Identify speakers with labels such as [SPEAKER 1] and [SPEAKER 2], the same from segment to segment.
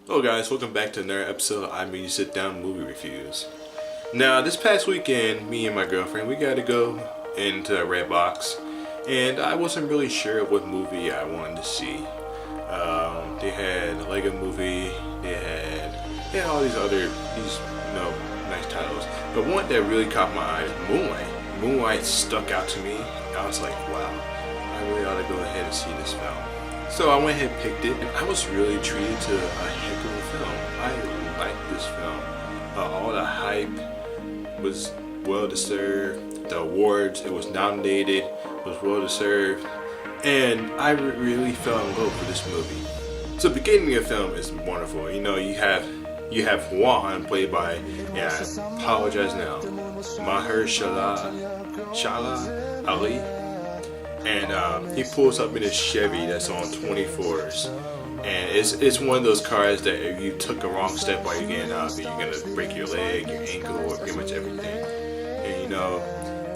[SPEAKER 1] Hello guys, welcome back to another episode of I Mean Sit Down Movie Reviews. Now this past weekend, me and my girlfriend, we got to go into Redbox, and I wasn't really sure what movie I wanted to see. They had a Lego movie, they had all these nice titles. But one that really caught my eye is Moonlight. Moonlight stuck out to me. I was like, wow, I really ought to go ahead and see this film. So I went ahead and picked it, and I was really treated to a heck of a film. I liked this film. All the hype was well deserved. The awards it was nominated was well deserved, and I really fell in love with this movie. So the beginning of the film is wonderful. You know, you have Juan played by, and I apologize now, Mahershala Ali. And he pulls up in his Chevy that's on 24s, and it's one of those cars that if you took a wrong step while you're getting out, you're gonna break your leg, your ankle, or pretty much everything.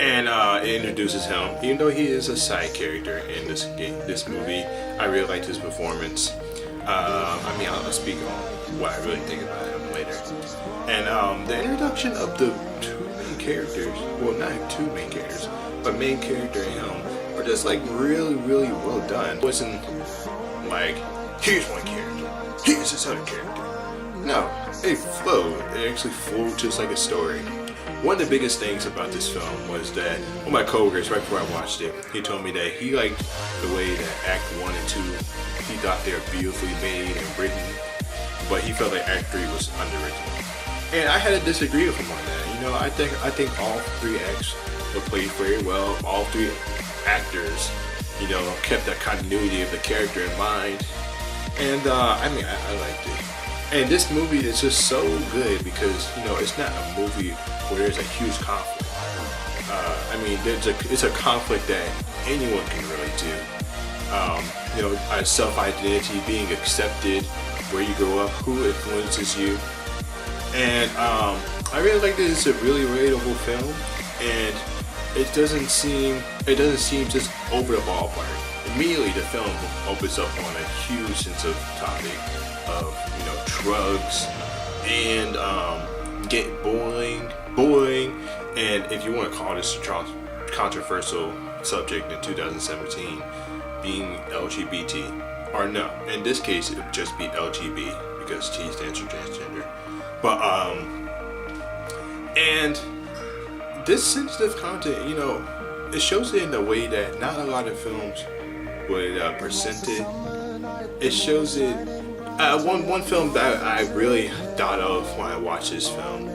[SPEAKER 1] And it introduces him, even though he is a side character in this movie. I really liked his performance. I'll speak on what I really think about him later. And the introduction of the two main characters, well, not two main characters, but main character and him, were just like really well done. It wasn't like, here's one character, here's this other character. No, it flowed. It actually flowed just like a story. One of the biggest things about this film was that one of my coworkers, right before I watched it, he told me that he liked the way that Act 1 and 2, he thought they were beautifully made and written, but he felt like Act 3 was underwritten. And I had to disagree with him on that. You know, I think all three acts were played very well. All three actors, kept that continuity of the character in mind. And I liked it. And this movie is just so good because, it's not a movie where there's a huge conflict. It's a conflict that anyone can relate to. A self-identity, being accepted, where you grow up, who influences you. And I really like that it's a really relatable film, and it doesn't seem just over the ballpark. Immediately the film opens up on a huge sense of topic of drugs and get bullying, and if you want to call this a controversial subject in 2017, being LGBT, or no, in this case it would just be LGB because T stands for transgender. But and this sensitive content, it shows it in a way that not a lot of films would present it. It shows it. One film that I really thought of when I watched this film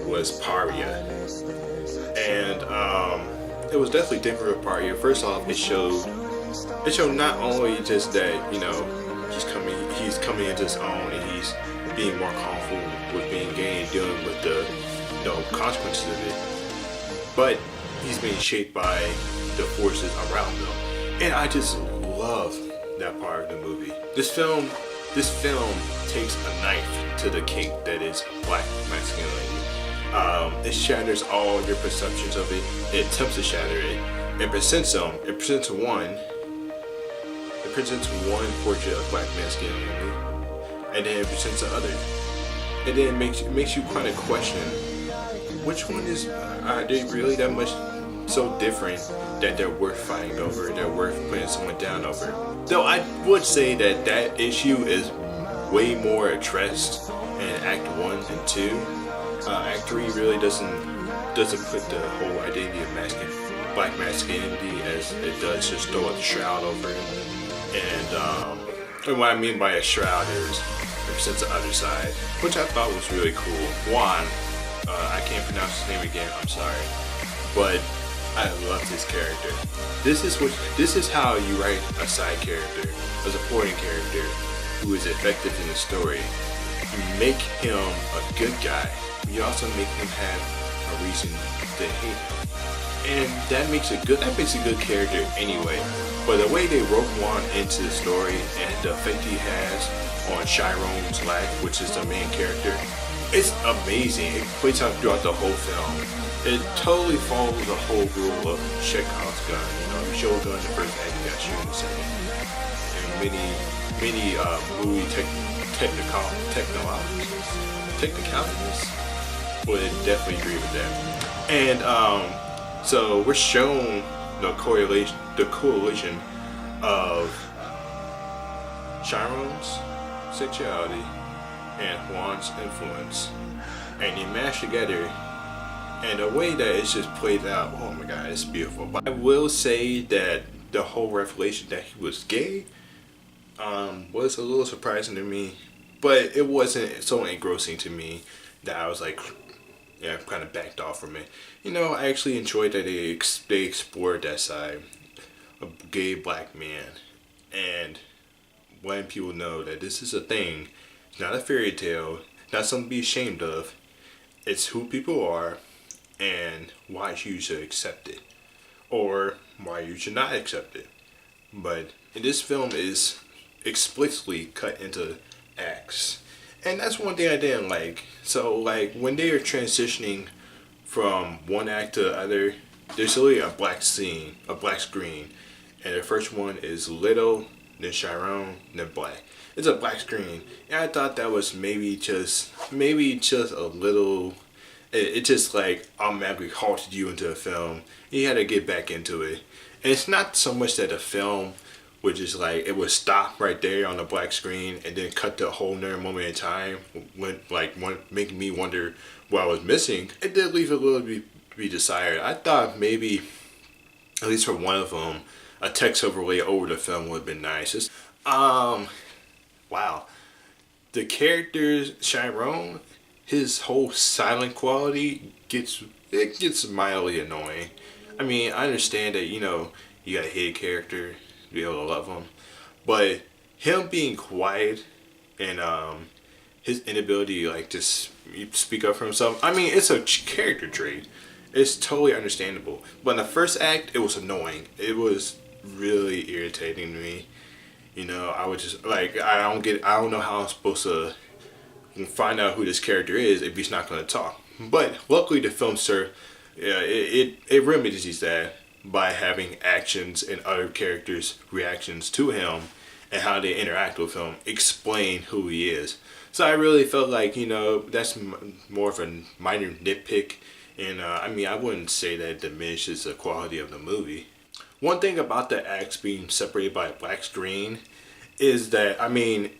[SPEAKER 1] was Paria, and it was definitely different with Paria. First off, it showed not only just that he's coming into his own and he's being more comfortable with being gay and dealing with the consequences of it, but he's being shaped by the forces around him. And I just love that part of the movie. This film takes a knife to the cake that is black masculinity. It shatters all your perceptions of it. It attempts to shatter it. It presents one portrait of black masculinity, and then it presents the other. And then it makes you kind of question, which one are they really that much so different that they're worth fighting over, they're worth putting someone down over? Though I would say that issue is way more addressed in Act 1 and 2. Act 3 really doesn't put the whole identity of black masculinity as it does just throw a shroud over it. And what I mean by a shroud is it represents the other side, which I thought was really cool. Juan, I can't pronounce his name again, I'm sorry, but I loved his character. This is how you write a side character, a supporting character who is effective in the story. You make him a good guy, but you also make him have a reason to hate him. And that makes a good character anyway. But the way they wrote Juan into the story and the effect he has on Chiron's life, which is the main character, it's amazing. It plays out throughout the whole film. It totally follows the whole rule of Chekhov's gun. If you show a gun in the first act, you got to shoot in the second. And many movie technicalities would definitely agree with that. And so we're shown the correlation of Chiron's sexuality and Juan's influence, and you mash together and the way that it's just played out. Oh my god, it's beautiful. But I will say that the whole revelation that he was gay was a little surprising to me, but it wasn't so engrossing to me that I was like, yeah, kind of backed off from it. You know, I actually enjoyed that they explored that side of gay black man and letting people know that this is a thing. It's not a fairy tale, not something to be ashamed of. It's who people are and why you should accept it, or why you should not accept it. But in this film is explicitly cut into acts, and that's one thing I didn't like. So like when they are transitioning from one act to the other, there's really a black screen, and the first one is Little, then Chiron, then Black. It's a black screen, and I thought that was maybe just a little. It just like automatically halted you into a film. You had to get back into it, and it's not so much that the film would just like it would stop right there on the black screen and then cut to a whole nother moment in time when making me wonder what I was missing. It did leave a little bit to be desired. I thought maybe, at least for one of them, a text overlay over the film would have been nice. Wow. The characters, Chiron, his whole silent quality gets mildly annoying. I mean, I understand that, you know, you gotta hate a character to be able to love him, but him being quiet and his inability to like just speak up for himself, I mean, it's a character trait. It's totally understandable. But in the first act, it was annoying. It was really irritating to me. You know, I would just like I don't know how I'm supposed to find out who this character is if he's not going to talk. But luckily, the film it remedies that by having actions and other characters' reactions to him and how they interact with him explain who he is. So I really felt like, you know, that's more of a minor nitpick, and I mean, I wouldn't say that it diminishes the quality of the movie. One thing about the acts being separated by a black screen is that, I mean,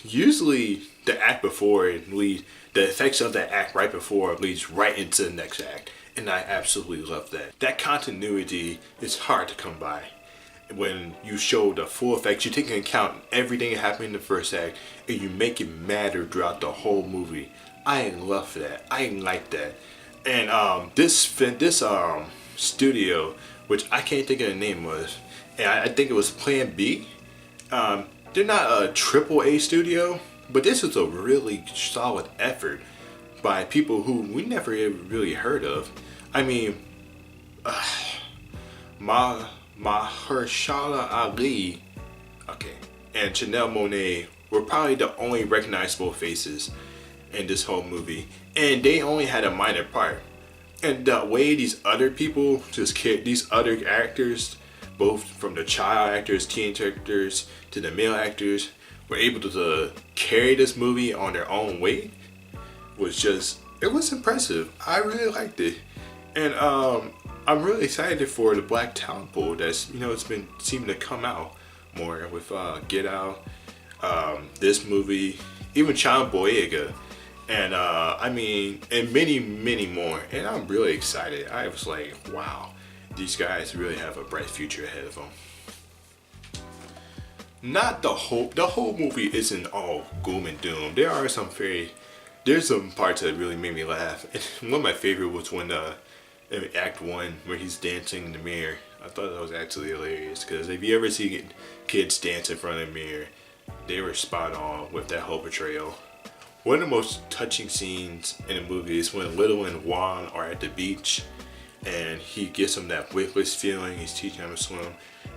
[SPEAKER 1] usually the act before it leads, the effects of that act right before leads right into the next act. And I absolutely love that. That continuity is hard to come by. When you show the full effects, you take into account everything that happened in the first act, and you make it matter throughout the whole movie. I love that. I like that. And this studio, which I can't think of the name was, and I think it was Plan B. They're not a AAA studio, but this is a really solid effort by people who we never really heard of. I mean, Mahershala Ali, okay, and Janelle Monáe were probably the only recognizable faces in this whole movie, and they only had a minor part. And the way these other people these other actors, both from the child actors, teen actors, to the male actors, were able to carry this movie on their own weight it was impressive. I really liked it. And I'm really excited for the black talent pool that's, you know, it's been seeming to come out more with Get Out, this movie, even John Boyega, and I mean, and many, many more. And I'm really excited. I was like, wow, these guys really have a bright future ahead of them. Not the whole movie isn't all gloom and doom. There's some parts that really made me laugh. And one of my favorite was when in Act 1 where he's dancing in the mirror. I thought that was actually hilarious, because if you ever see kids dance in front of a mirror, they were spot on with that whole portrayal. One of the most touching scenes in the movie is when Little and Juan are at the beach and he gives him that weightless feeling. He's teaching him to swim,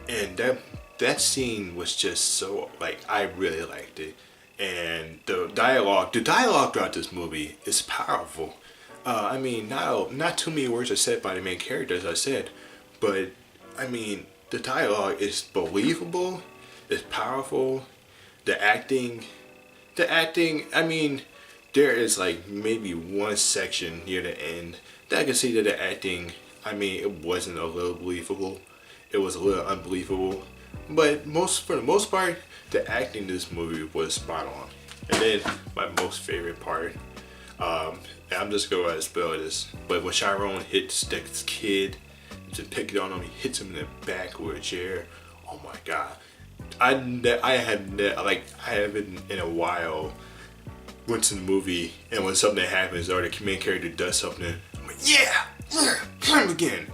[SPEAKER 1] and that scene was just so, like, I really liked it. And the dialogue throughout this movie is powerful. I mean, not too many words are said by the main character, as I said, but I mean, the dialogue is believable, is powerful. The acting, I mean, there is like maybe one section near the end that I can see that the acting, I mean, it wasn't a little believable. It was a little unbelievable. But for the most part, the acting in this movie was spot on. And then my most favorite part, and I'm just going to spell this, but when Chiron hits this kid to pick it on him, he hits him in the back with a chair. Oh my god. I haven't in a while went to the movie, and when something happens or the main character does something, I'm like, yeah, climb again.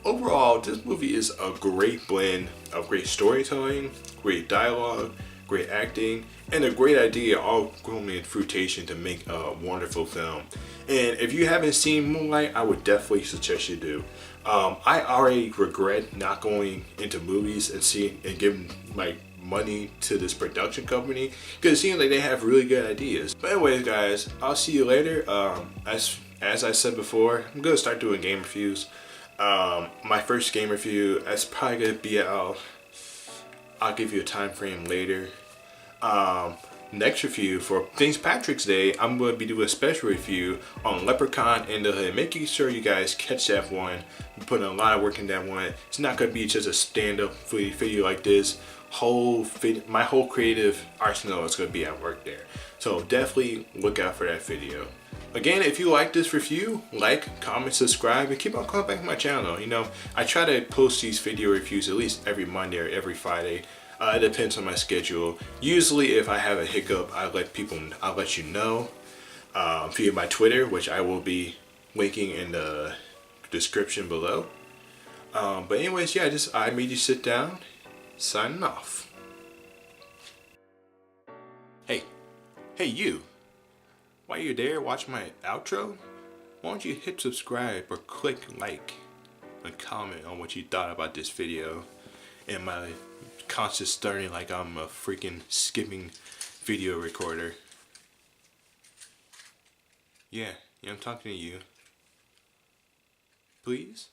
[SPEAKER 1] Overall, this movie is a great blend of great storytelling, great dialogue, great acting, and a great idea all going in fruition to make a wonderful film. And if you haven't seen Moonlight, I would definitely suggest you do. I already regret not going into movies and giving my money to this production company, because it seems like they have really good ideas. But anyways, guys, I'll see you later. As I said before, I'm gonna start doing game reviews. My first game review is probably gonna be out. I'll give you a time frame later. Next review for St. Patrick's Day, I'm going to be doing a special review on Leprechaun in the Hood. Making sure you guys catch that one. I'm putting a lot of work in that one. It's not going to be just a stand-up video like this. My whole creative arsenal is going to be at work there. So definitely look out for that video. Again, if you like this review, like, comment, subscribe, and keep on coming back to my channel. You know, I try to post these video reviews at least every Monday or every Friday. It depends on my schedule. Usually, if I have a hiccup, I'll let you know via my Twitter, which I will be linking in the description below. But anyways, yeah, I made you sit down. Signing off. Hey you. While you're there, watch my outro. Why don't you hit subscribe or click like and comment on what you thought about this video and my conscious stirring like I'm a freaking skipping video recorder. Yeah, I'm talking to you. Please?